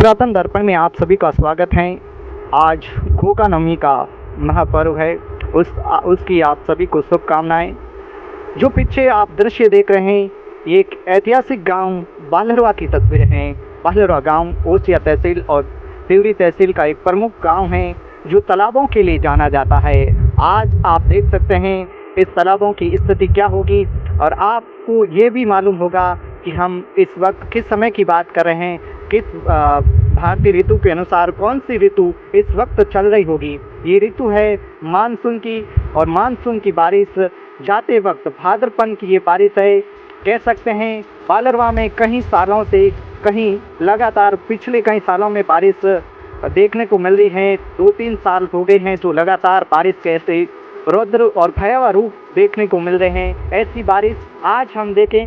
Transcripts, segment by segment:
पुरातन दर्पण में आप सभी का स्वागत है। आज गोका नवमी का महापर्व है। उसकी आप सभी को शुभकामनाएं। जो पीछे आप दृश्य देख रहे हैं, ये एक ऐतिहासिक गांव बालरवा की तस्वीरें हैं। बालरवा गांव ओसिया तहसील और सिवरी तहसील का एक प्रमुख गांव है, जो तालाबों के लिए जाना जाता है। आज आप देख सकते हैं इस तालाबों की स्थिति क्या होगी, और आपको ये भी मालूम होगा कि हम इस वक्त किस समय की बात कर रहे हैं, किस भारतीय ऋतु के अनुसार कौन सी ऋतु इस वक्त चल रही होगी। ये ऋतु है मानसून की, और मानसून की बारिश जाते वक्त भाद्रपन की ये बारिश है। कह सकते हैं बालरवा में कई सालों से कहीं लगातार पिछले कई सालों में बारिश देखने को मिल रही है। 2-3 साल हो गए हैं जो लगातार बारिश के ऐसे रौद्र और भयावह रूप देखने को मिल रहे हैं। ऐसी बारिश आज हम देखें,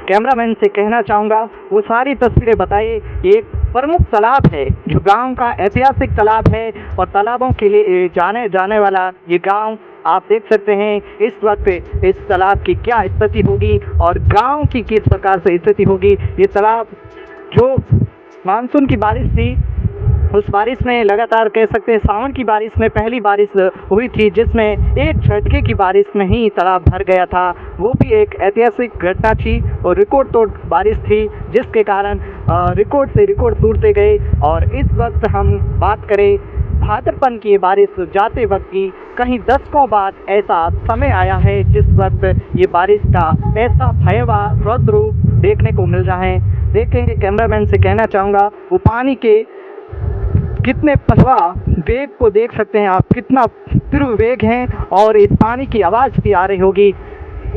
कैमरामैन से कहना चाहूँगा वो सारी तस्वीरें बताइए। ये एक प्रमुख तालाब है जो गांव का ऐतिहासिक तालाब है, और तालाबों के लिए जाने वाला ये गांव आप देख सकते हैं। इस वक्त इस तालाब की क्या स्थिति होगी और गांव की किस प्रकार से स्थिति होगी। ये तालाब जो मानसून की बारिश थी, उस बारिश में लगातार कह सकते हैं सावन की बारिश में पहली बारिश हुई थी, जिसमें एक झटके की बारिश में ही तालाब भर गया था। वो भी एक ऐतिहासिक घटना थी और रिकॉर्ड तोड़ बारिश थी, जिसके कारण रिकॉर्ड से रिकॉर्ड टूटते गए। और इस वक्त हम बात करें भाद्रपन की बारिश जाते वक्त की, कहीं दशकों बाद ऐसा समय आया है जिस वक्त ये बारिश का ऐसा भयावह रौद्र रूप देखने को मिल रहा है। देखेंगे, कैमरामैन से कहना चाहूँगा वो पानी के कितने प्रवाह वेग को देख सकते हैं आप, कितना तीव्र वेग है, और इस पानी की आवाज़ भी आ रही होगी।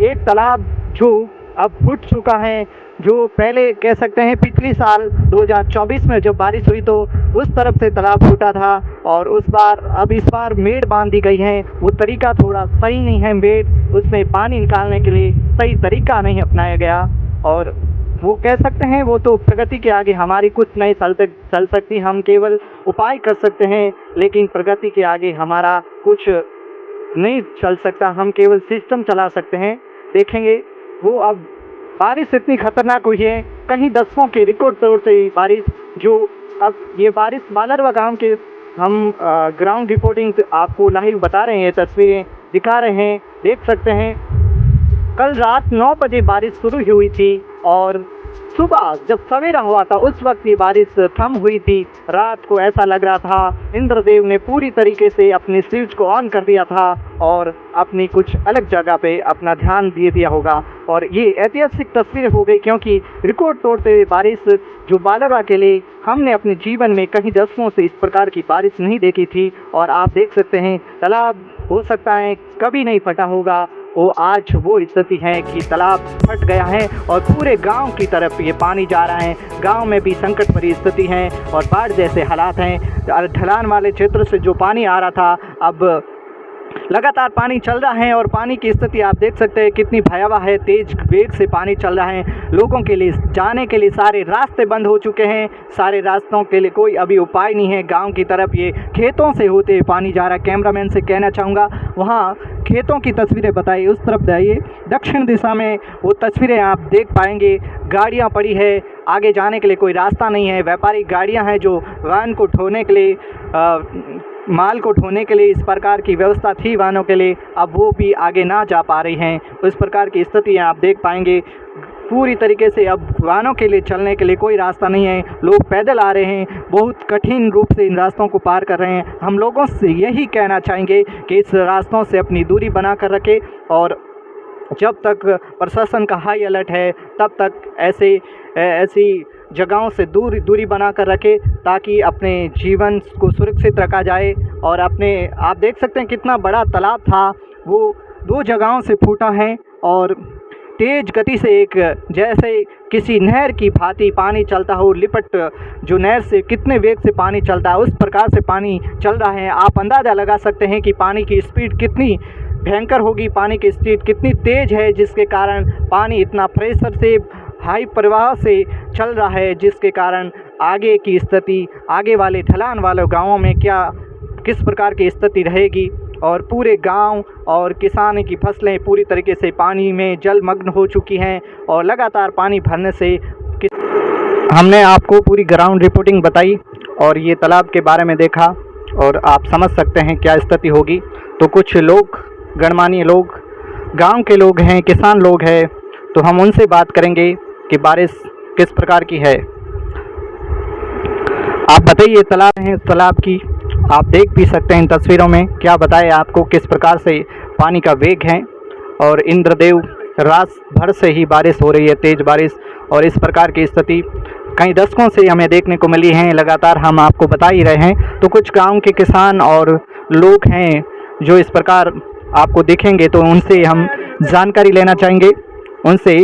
एक तालाब जो अब फूट चुका है, जो पहले कह सकते हैं पिछले साल 2024 में जब बारिश हुई तो उस तरफ से तालाब फूटा था, और अब इस बार मेड़ बांध दी गई है। वो तरीका थोड़ा सही नहीं है, मेड़ उसमें पानी निकालने के लिए सही तरीका नहीं अपनाया गया। और वो कह सकते हैं वो तो प्रगति के आगे हमारी कुछ नहीं चल सकती, हम केवल उपाय कर सकते हैं, लेकिन प्रगति के आगे हमारा कुछ नहीं चल सकता, हम केवल सिस्टम चला सकते हैं। देखेंगे वो अब बारिश इतनी खतरनाक हुई है, कहीं दशकों के रिकॉर्ड तोड़ से बारिश, जो अब ये बारिश बालरवा गांव के हम ग्राउंड रिपोर्टिंग आपको लाइव बता रहे हैं, तस्वीरें दिखा रहे हैं। देख सकते हैं कल रात 9 बजे बारिश शुरू हुई थी, और सुबह जब सवेरा हुआ था उस वक्त ये बारिश थम हुई थी। रात को ऐसा लग रहा था इंद्रदेव ने पूरी तरीके से अपने स्विच को ऑन कर दिया था और अपनी कुछ अलग जगह पे अपना ध्यान दे दिया होगा। और ये ऐतिहासिक तस्वीर हो गई, क्योंकि रिकॉर्ड तोड़ते हुए बारिश जो बालरवा के लिए हमने अपने जीवन में कहीं दशकों से इस प्रकार की बारिश नहीं देखी थी। और आप देख सकते हैं तालाब हो सकता है कभी नहीं फटा होगा, वो आज वो स्थिति है कि तालाब फट गया है और पूरे गांव की तरफ ये पानी जा रहा है। गांव में भी संकट भरी स्थिति है और बाढ़ जैसे हालात हैं। ढलान वाले क्षेत्र से जो पानी आ रहा था, अब लगातार पानी चल रहा है, और पानी की स्थिति आप देख सकते हैं कितनी भयावह है। तेज वेग से पानी चल रहा है, लोगों के लिए जाने के लिए सारे रास्ते बंद हो चुके हैं, सारे रास्तों के लिए कोई अभी उपाय नहीं है। गांव की तरफ ये खेतों से होते हुए पानी जा रहा है। कैमरामैन से कहना चाहूँगा वहाँ खेतों की तस्वीरें बताइए, उस तरफ जाइए, दक्षिण दिशा में वो तस्वीरें आप देख पाएंगे। गाड़ियाँ पड़ी है, आगे जाने के लिए कोई रास्ता नहीं है। व्यापारिक गाड़ियाँ हैं जो वाहन को ढोने के लिए माल को ढोने के लिए इस प्रकार की व्यवस्था थी वाहनों के लिए, अब वो भी आगे ना जा पा रही हैं। उस प्रकार की स्थिति आप देख पाएंगे पूरी तरीके से। अब वाहनों के लिए चलने के लिए कोई रास्ता नहीं है, लोग पैदल आ रहे हैं, बहुत कठिन रूप से इन रास्तों को पार कर रहे हैं। हम लोगों से यही कहना चाहेंगे कि इस रास्तों से अपनी दूरी बना कर रखें, और जब तक प्रशासन का हाई अलर्ट है तब तक ऐसी जगहों से दूरी बना कर रखें, ताकि अपने जीवन को सुरक्षित रखा जाए। और आप देख सकते हैं कितना बड़ा तालाब था, वो 2 जगहों से फूटा है, और तेज़ गति से एक जैसे किसी नहर की भांति पानी चलता हो, जो नहर से कितने वेग से पानी चलता है उस प्रकार से पानी चल रहा है। आप अंदाज़ा लगा सकते हैं कि पानी की स्पीड कितनी भयंकर होगी, पानी की स्पीड कितनी तेज़ है, जिसके कारण पानी इतना प्रेशर से हाई प्रवाह से चल रहा है, जिसके कारण आगे की स्थिति, आगे वाले ढलान वाले गाँवों में किस प्रकार की स्थिति रहेगी। और पूरे गांव और किसान की फसलें पूरी तरीके से पानी में जलमग्न हो चुकी हैं, और लगातार पानी भरने से हमने आपको पूरी ग्राउंड रिपोर्टिंग बताई और ये तालाब के बारे में देखा और आप समझ सकते हैं क्या स्थिति होगी। तो कुछ लोग, गणमान्य लोग, गांव के लोग हैं, किसान लोग हैं, तो हम उनसे बात करेंगे कि बारिश किस प्रकार की है। आप बताइए, तालाब है, तालाब की आप देख भी सकते हैं इन तस्वीरों में। क्या बताएं आपको किस प्रकार से पानी का वेग है और इंद्रदेव रात भर से ही बारिश हो रही है, तेज़ बारिश, और इस प्रकार की स्थिति कई दशकों से हमें देखने को मिली है। लगातार हम आपको बता ही रहे हैं। तो कुछ गांव के किसान और लोग हैं जो इस प्रकार आपको दिखेंगे, तो उनसे हम जानकारी लेना चाहेंगे, उनसे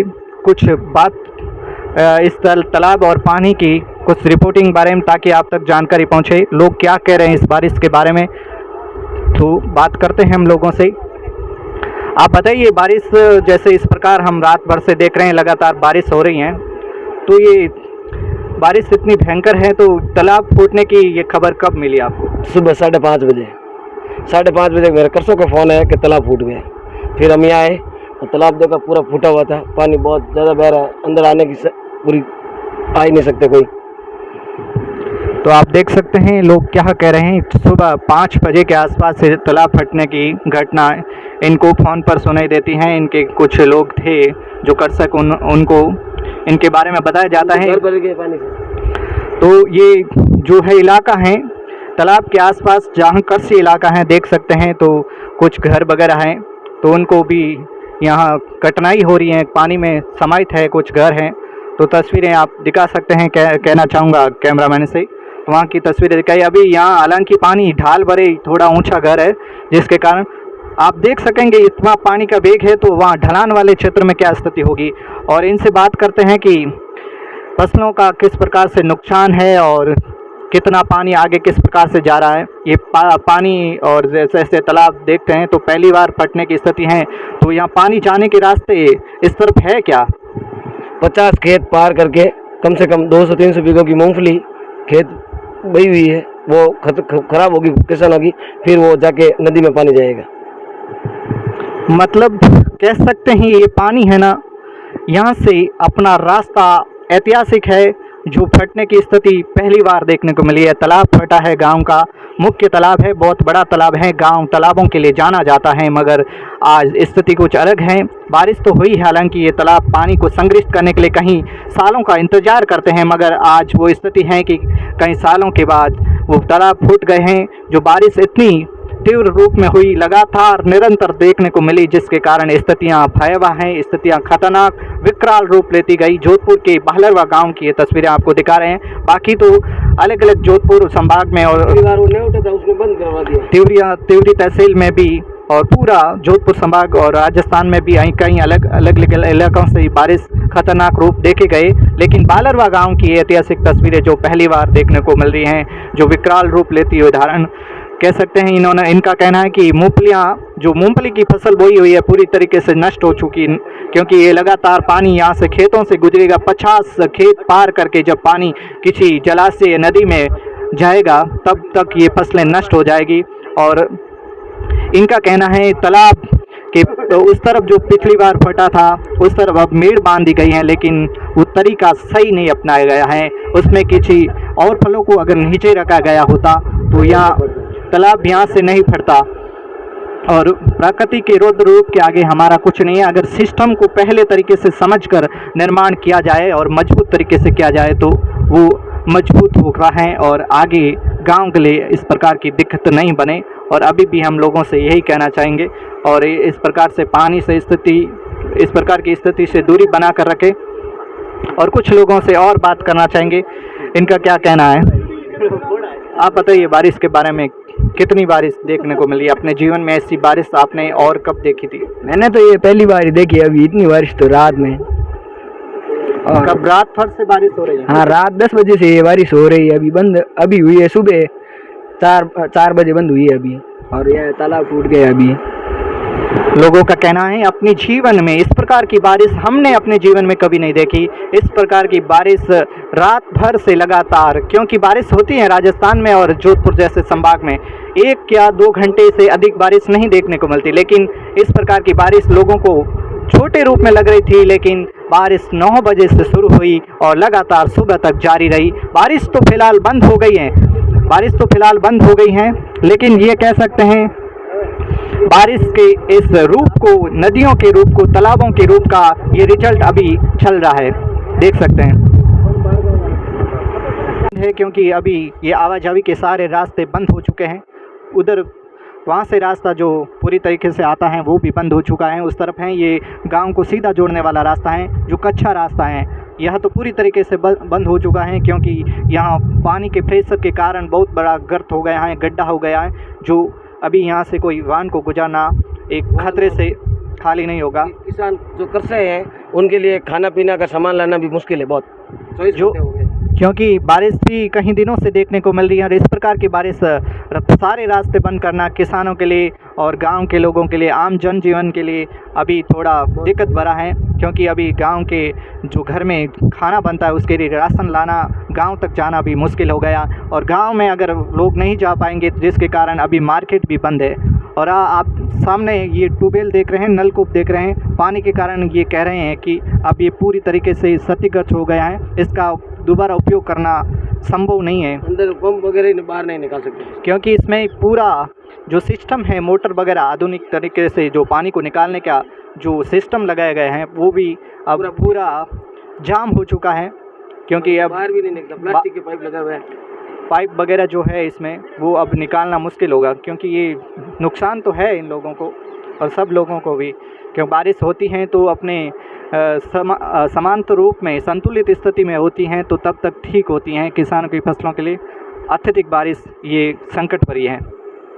कुछ बात इस तालाब और पानी की कुछ रिपोर्टिंग बारे में, ताकि आप तक जानकारी पहुंचे, लोग क्या कह रहे हैं इस बारिश के बारे में। तो बात करते हैं हम लोगों से। आप बताइए, बारिश जैसे इस प्रकार हम रात भर से देख रहे हैं, लगातार बारिश हो रही है, तो ये बारिश इतनी भयंकर है, तो तालाब फूटने की ये खबर कब मिली आपको? सुबह 5:30 बजे। 5:30 बजे मेरे करसों का फ़ोन आया कि तालाब फूट गया। फिर हम यहाँ आए और तालाब देखा पूरा फूटा हुआ था, पानी बहुत ज़्यादा बह रहा है, अंदर आने की पूरी आ ही नहीं सकते कोई। तो आप देख सकते हैं लोग क्या कह रहे हैं। सुबह 5 बजे के आसपास से तालाब फटने की घटना इनको फ़ोन पर सुनाई देती हैं। इनके कुछ लोग थे जो करसक, उनको इनके बारे में बताया जाता है। भर गए पानी से। तो ये जो है इलाका है तालाब के आसपास, जहाँ कृषि इलाका है, देख सकते हैं, तो कुछ घर वगैरह हैं, तो उनको भी यहाँ कठिनाई हो रही है, पानी में समाहित है कुछ घर हैं। तो तस्वीरें आप दिखा सकते हैं, कहना चाहूँगा कैमरामैन से, तो वहाँ की तस्वीरें दिखाई। अभी यहाँ हालांकि पानी ढाल भरे थोड़ा ऊंचा घर है, जिसके कारण आप देख सकेंगे इतना पानी का वेग है, तो वहाँ ढलान वाले क्षेत्र में क्या स्थिति होगी। और इनसे बात करते हैं कि फसलों का किस प्रकार से नुकसान है और कितना पानी आगे किस प्रकार से जा रहा है। ये पानी और जैसे जैसे तालाब देखते हैं तो पहली बार फटने की स्थिति है, तो यहाँ पानी जाने के रास्ते इस तरफ है क्या? 50 खेत पार करके कम से कम 200-300 बीघों की मूंगफली खेत बही हुई है, वो खराब होगी किसानों की, फिर वो जाके नदी में पानी जाएगा। मतलब कह सकते हैं ये पानी है ना, यहाँ से अपना रास्ता ऐतिहासिक है, जो फटने की स्थिति पहली बार देखने को मिली है। तालाब फटा है, गांव का मुख्य तालाब है, बहुत बड़ा तालाब है, गांव तालाबों के लिए जाना जाता है, मगर आज स्थिति कुछ अलग है। बारिश तो हुई है, हालांकि ये तालाब पानी को संग्रहित करने के लिए कहीं सालों का इंतजार करते हैं, मगर आज वो स्थिति है कि कई सालों के बाद वो तालाब फूट गए हैं। जो बारिश इतनी तीव्र रूप में हुई, लगातार निरंतर देखने को मिली, जिसके कारण स्थितियां भयावह हैं, स्थितियां खतरनाक विकराल रूप लेती गई। जोधपुर के बहलरवा गांव की ये तस्वीरें आपको दिखा रहे हैं। बाकी तो अलग अलग जोधपुर संभाग में और उसने बंद करवा दिया, तिवरी तहसील में भी और पूरा जोधपुर संभाग और राजस्थान में भी कई अलग अलग इलाकों से बारिश खतरनाक रूप देखे गए। लेकिन बालरवा गांव की ऐतिहासिक तस्वीरें जो पहली बार देखने को मिल रही हैं, जो विकराल रूप लेती हुई उदाहरण कह सकते हैं। इनका कहना है कि मूंगफली की फसल बोई हुई है पूरी तरीके से नष्ट हो चुकी, क्योंकि ये लगातार पानी यहाँ से खेतों से गुजरेगा। 50 खेत पार करके जब पानी किसी जलाशय नदी में जाएगा, तब तक ये फसलें नष्ट हो जाएगी। और इनका कहना है तालाब कि तो उस तरफ जो पिछली बार फटा था, उस तरफ अब मेड़ बांधी गई है, लेकिन वो तरीका सही नहीं अपनाया गया है। उसमें किसी और फलों को अगर नीचे रखा गया होता तो यहाँ तालाब यहाँ से नहीं फटता। और प्रकृति के रौद्र रूप के आगे हमारा कुछ नहीं है। अगर सिस्टम को पहले तरीके से समझकर निर्माण किया जाए और मजबूत तरीके से किया जाए, तो वो मजबूत हो रहा है और आगे गांव के लिए इस प्रकार की दिक्कत नहीं बने। और अभी भी हम लोगों से यही कहना चाहेंगे, और इस प्रकार से पानी से इस प्रकार की स्थिति से दूरी बना कर रखें। और कुछ लोगों से और बात करना चाहेंगे, इनका क्या कहना है। आप बताइए, बारिश के बारे में कितनी बारिश देखने को मिली अपने जीवन में? ऐसी बारिश आपने और कब देखी थी? मैंने तो ये पहली बार ही देखी अभी, इतनी बारिश तो रात में। और कब रात भर से बारिश हो रही है? हाँ, रात 10 बजे से ये बारिश हो रही है, अभी हुई है। सुबह 4 बजे बंद हुई है अभी, और यह तालाब टूट गया अभी। लोगों का कहना है अपने जीवन में इस प्रकार की बारिश हमने अपने जीवन में कभी नहीं देखी। इस प्रकार की बारिश रात भर से लगातार, क्योंकि बारिश होती है राजस्थान में और जोधपुर जैसे संभाग में 1 या 2 घंटे से अधिक बारिश नहीं देखने को मिलती, लेकिन इस प्रकार की बारिश लोगों को छोटे रूप में लग रही थी, लेकिन बारिश 9 बजे से शुरू हुई और लगातार सुबह तक जारी रही। बारिश तो फिलहाल बंद हो गई है, लेकिन ये कह सकते हैं बारिश के इस रूप को, नदियों के रूप को, तालाबों के रूप का ये रिजल्ट अभी चल रहा है, देख सकते हैं क्योंकि अभी ये आवाजाही के सारे रास्ते बंद हो चुके हैं। उधर वहाँ से रास्ता जो पूरी तरीके से आता है वो भी बंद हो चुका है। उस तरफ है ये गांव को सीधा जोड़ने वाला रास्ता है, जो कच्चा रास्ता है, यह तो पूरी तरीके से बंद हो चुका है क्योंकि यहाँ पानी के प्रेशर के कारण बहुत बड़ा गर्त हो गया है, गड्ढा हो गया है, जो अभी यहाँ से कोई वाहन को गुजारना एक खतरे से खाली नहीं होगा। किसान जो कृषि हैं उनके लिए खाना पीना का सामान लाना भी मुश्किल है बहुत, जो क्योंकि बारिश भी कई दिनों से देखने को मिल रही है। और इस प्रकार की बारिश सारे रास्ते बंद करना किसानों के लिए और गांव के लोगों के लिए, आम जनजीवन के लिए अभी थोड़ा दिक्कत भरा है, क्योंकि अभी गांव के जो घर में खाना बनता है उसके लिए राशन लाना, गांव तक जाना भी मुश्किल हो गया। और गांव में अगर लोग नहीं जा पाएंगे जिसके कारण अभी मार्केट भी बंद है। और आप सामने ये ट्यूबवेल देख रहे हैं, नलकूप देख रहे हैं, पानी के कारण ये कह रहे हैं कि अब ये पूरी तरीके से क्षतिग्रस्त हो गया है, इसका दोबारा उपयोग करना संभव नहीं है। अंदर पंप वगैरह बाहर नहीं निकाल सकते क्योंकि इसमें पूरा जो सिस्टम है, मोटर वगैरह आधुनिक तरीके से जो पानी को निकालने का जो सिस्टम लगाए गए हैं वो भी अब पूरा जाम हो चुका है, क्योंकि अब बाहर भी नहीं निकलता, प्लास्टिक के पाइप लगा हुआ है, पाइप वगैरह जो है इसमें वो अब निकालना मुश्किल होगा। क्योंकि ये नुकसान तो है इन लोगों को और सब लोगों को भी, क्यों बारिश होती हैं तो अपने समांतर रूप में संतुलित स्थिति में होती हैं तो तब तक ठीक होती हैं। किसानों की फसलों के लिए अत्यधिक बारिश ये संकट भरी है।